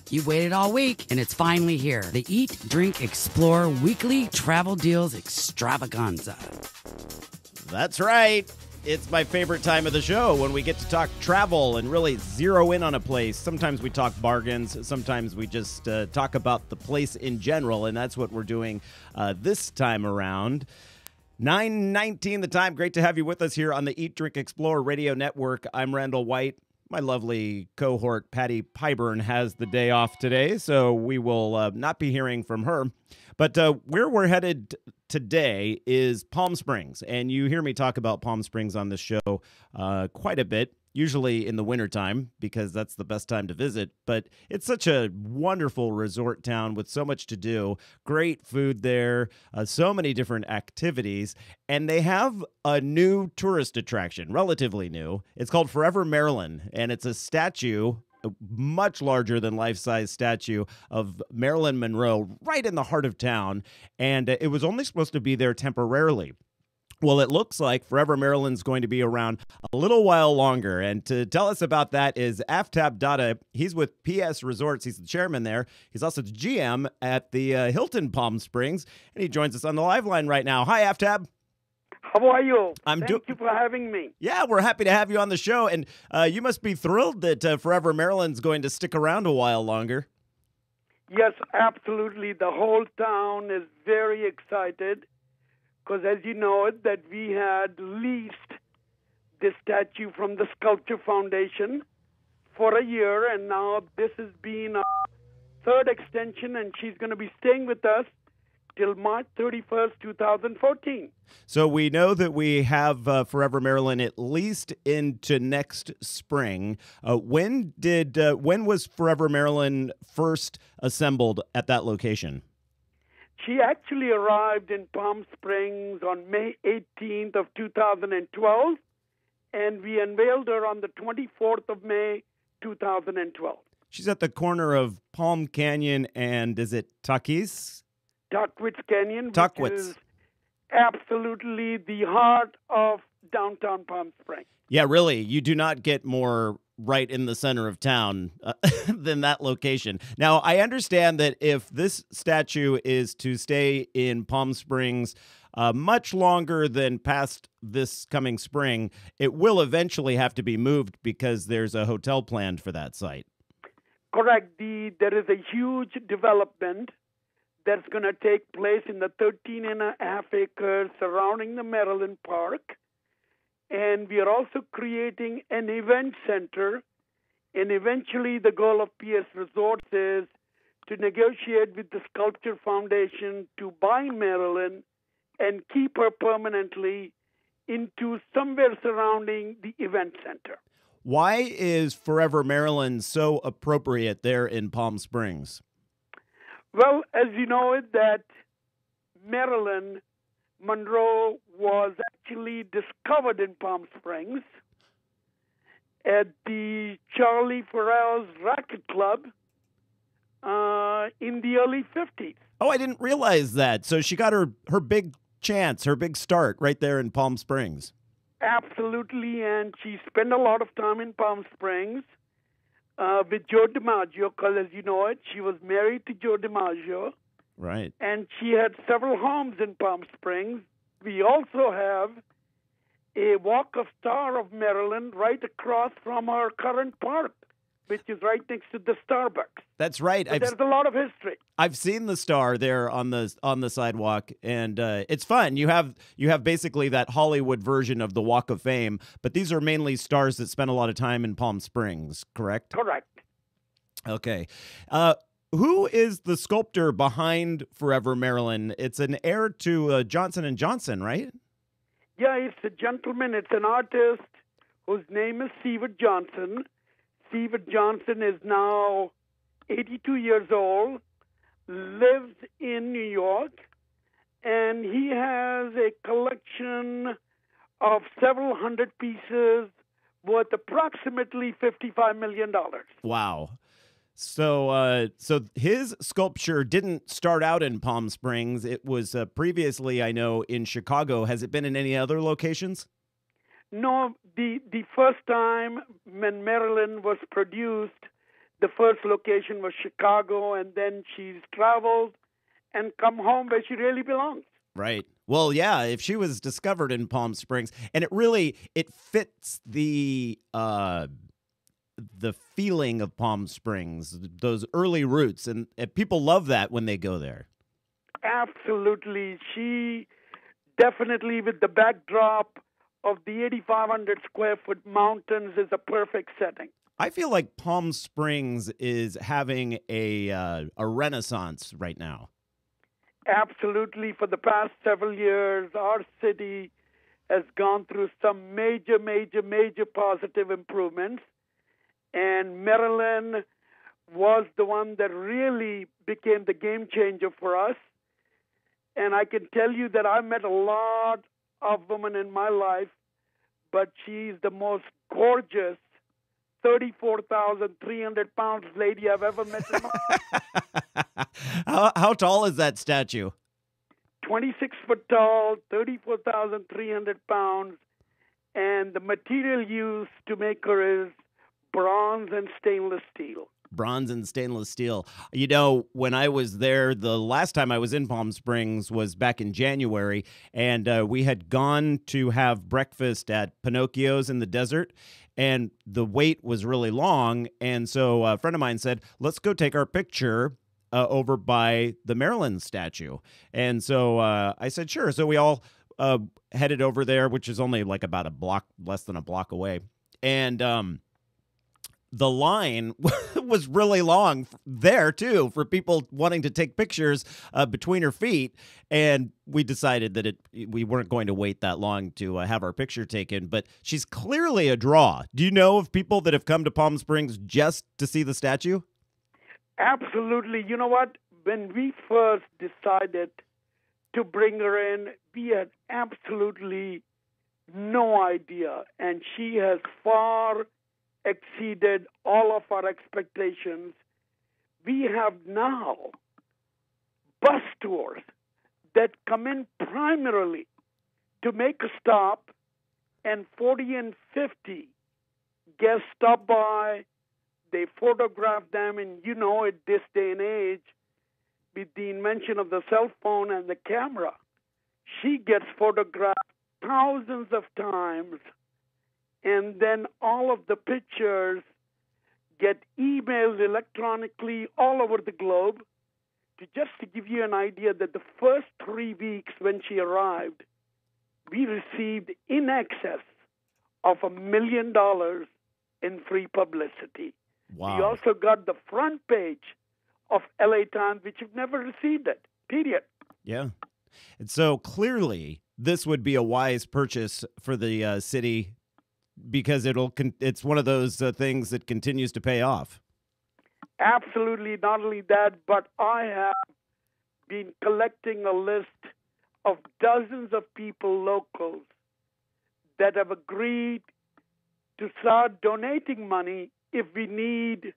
You've waited all week, and it's finally here. The Eat, Drink, Explore Weekly Travel Deals Extravaganza. That's right. It's my favorite time of the show when we get to talk travel and really zero in on a place. Sometimes we talk bargains. Sometimes we just talk about the place in general, and that's what we're doing this time around. 9:19 the time. Great to have you with us here on the Eat, Drink, Explore Radio Network. I'm Randall White. My lovely cohort, Patty Pyburn, has the day off today, so we will not be hearing from her. But where we're headed today is Palm Springs, and you hear me talk about Palm Springs on this show quite a bit, usually in the wintertime, because that's the best time to visit. But it's such a wonderful resort town with so much to do, great food there, so many different activities, and they have a new tourist attraction, relatively new. It's called Forever Marilyn, and it's a statue, a much larger than life-size statue of Marilyn Monroe right in the heart of town, and it was only supposed to be there temporarily. Well, it looks like Forever Maryland's going to be around a little while longer. And to tell us about that is Aftab Dada. He's with PS Resorts. He's the chairman there. He's also the GM at the Hilton Palm Springs. And he joins us on the live line right now. Hi, Aftab. How are you? Thank you for having me. Yeah, we're happy to have you on the show. And you must be thrilled that Forever Maryland's going to stick around a while longer. Yes, absolutely. The whole town is very excited. Because as you know, that we had leased this statue from the Sculptor Foundation for a year, and now this has been our third extension, and she's going to be staying with us till March 31st, 2014. So we know that we have Forever Maryland at least into next spring. When was Forever Maryland first assembled at that location? She actually arrived in Palm Springs on May 18th of 2012, and we unveiled her on the 24th of May, 2012. She's at the corner of Palm Canyon and, is it Tuckwitz? Tuckwitz Canyon, Tuckwitz. Which is absolutely the heart of downtown Palm Springs. Yeah, really. You do not get more right in the center of town than that location. Now, I understand that if this statue is to stay in Palm Springs much longer than past this coming spring, it will eventually have to be moved because there's a hotel planned for that site. Correct. There is a huge development that's going to take place in the 13.5 acres surrounding the Maryland Park. And we are also creating an event center. And eventually the goal of PS Resorts is to negotiate with the Sculptor Foundation to buy Marilyn and keep her permanently into somewhere surrounding the event center. Why is Forever Maryland so appropriate there in Palm Springs? Well, as you know, that Marilyn Monroe was actually discovered in Palm Springs at the Charlie Farrell's Racket Club in the early 50s. Oh, I didn't realize that. So she got her big chance, her big start right there in Palm Springs. Absolutely, and she spent a lot of time in Palm Springs with Joe DiMaggio, because as you know it, she was married to Joe DiMaggio. Right. And she had several homes in Palm Springs. We also have a Walk of Star of Maryland right across from our current park, which is right next to the Starbucks. That's right. So there's a lot of history. I've seen the star there on the sidewalk, and it's fun. You have basically that Hollywood version of the Walk of Fame, but these are mainly stars that spend a lot of time in Palm Springs, correct? Correct. Okay. Who is the sculptor behind Forever Maryland? It's an heir to Johnson & Johnson, right? Yeah, it's a gentleman. It's an artist whose name is Seward Johnson. Seward Johnson is now 82 years old, lives in New York, and he has a collection of several hundred pieces worth approximately $55 million. Wow. So his sculpture didn't start out in Palm Springs. It was previously, I know, in Chicago. Has it been in any other locations? No, the first time when Marilyn was produced, The first location was Chicago, and then she's traveled and come home where she really belongs. Right. Well, yeah, if she was discovered in Palm Springs, and it fits the feeling of Palm Springs, those early roots, and people love that when they go there. Absolutely. She definitely, with the backdrop of the 8,500 square foot mountains, is a perfect setting. I feel like Palm Springs is having a renaissance right now. Absolutely. For the past several years, our city has gone through some major positive improvements. And Marilyn was the one that really became the game changer for us. And I can tell you that I met a lot of women in my life, but she's the most gorgeous 34,300 pounds lady I've ever met in my life. How tall is that statue? 26 foot tall, 34,300 pounds, and the material used to make her is bronze and stainless steel. Bronze and stainless steel. You know, when I was there, the last time I was in Palm Springs was back in January, and we had gone to have breakfast at Pinocchio's in the desert, and the wait was really long, and so a friend of mine said, let's go take our picture over by the Marilyn statue. And so I said, sure. So we all headed over there, which is only like about less than a block away. And the line was really long there, too, for people wanting to take pictures between her feet. And we decided that we weren't going to wait that long to have our picture taken. But she's clearly a draw. Do you know of people that have come to Palm Springs just to see the statue? Absolutely. You know what? When we first decided to bring her in, we had absolutely no idea. And she has far exceeded all of our expectations. We have now bus tours that come in primarily to make a stop, and 40 and 50 guests stop by. They photograph them, and you know, at this day and age, with the invention of the cell phone and the camera, she gets photographed thousands of times, and then all of the pictures get emailed electronically all over the globe. Just to give you an idea, that the first 3 weeks when she arrived, we received in excess of $1 million in free publicity. Wow. We also got the front page of LA Times, which have never received it, period. Yeah. And so clearly this would be a wise purchase for the city, because it's one of those things that continues to pay off. Absolutely. Not only that, but I have been collecting a list of dozens of people, locals, that have agreed to start donating money if we need,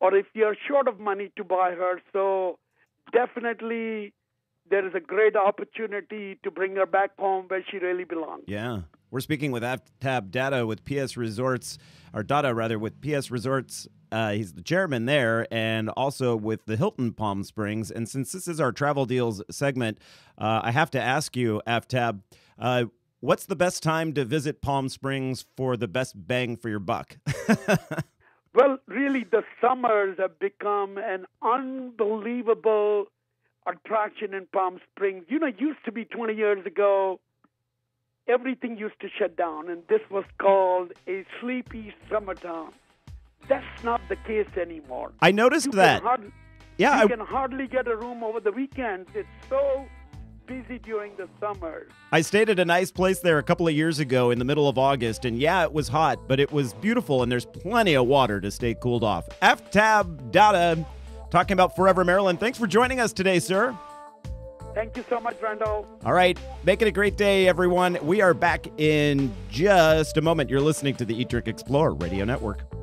or if you're short of money to buy her. So definitely there is a great opportunity to bring her back home where she really belongs. Yeah. We're speaking with Aftab Data with PS Resorts, or Data rather, with PS Resorts. He's the chairman there, and also with the Hilton Palm Springs. And since this is our travel deals segment, I have to ask you, Aftab, what's the best time to visit Palm Springs for the best bang for your buck? Well, really, the summers have become an unbelievable attraction in Palm Springs. You know, it used to be 20 years ago, everything used to shut down, and this was called a sleepy summertime. That's not the case anymore. I noticed that. You can hardly get a room over the weekends. It's so busy during the summer. I stayed at a nice place there a couple of years ago in the middle of August, and yeah, it was hot, but it was beautiful, and there's plenty of water to stay cooled off. Aftab Data, talking about Forever Maryland. Thanks for joining us today, sir. Thank you so much, Randall. All right. Make it a great day, everyone. We are back in just a moment. You're listening to the Eat, Drink, Explore Radio Network.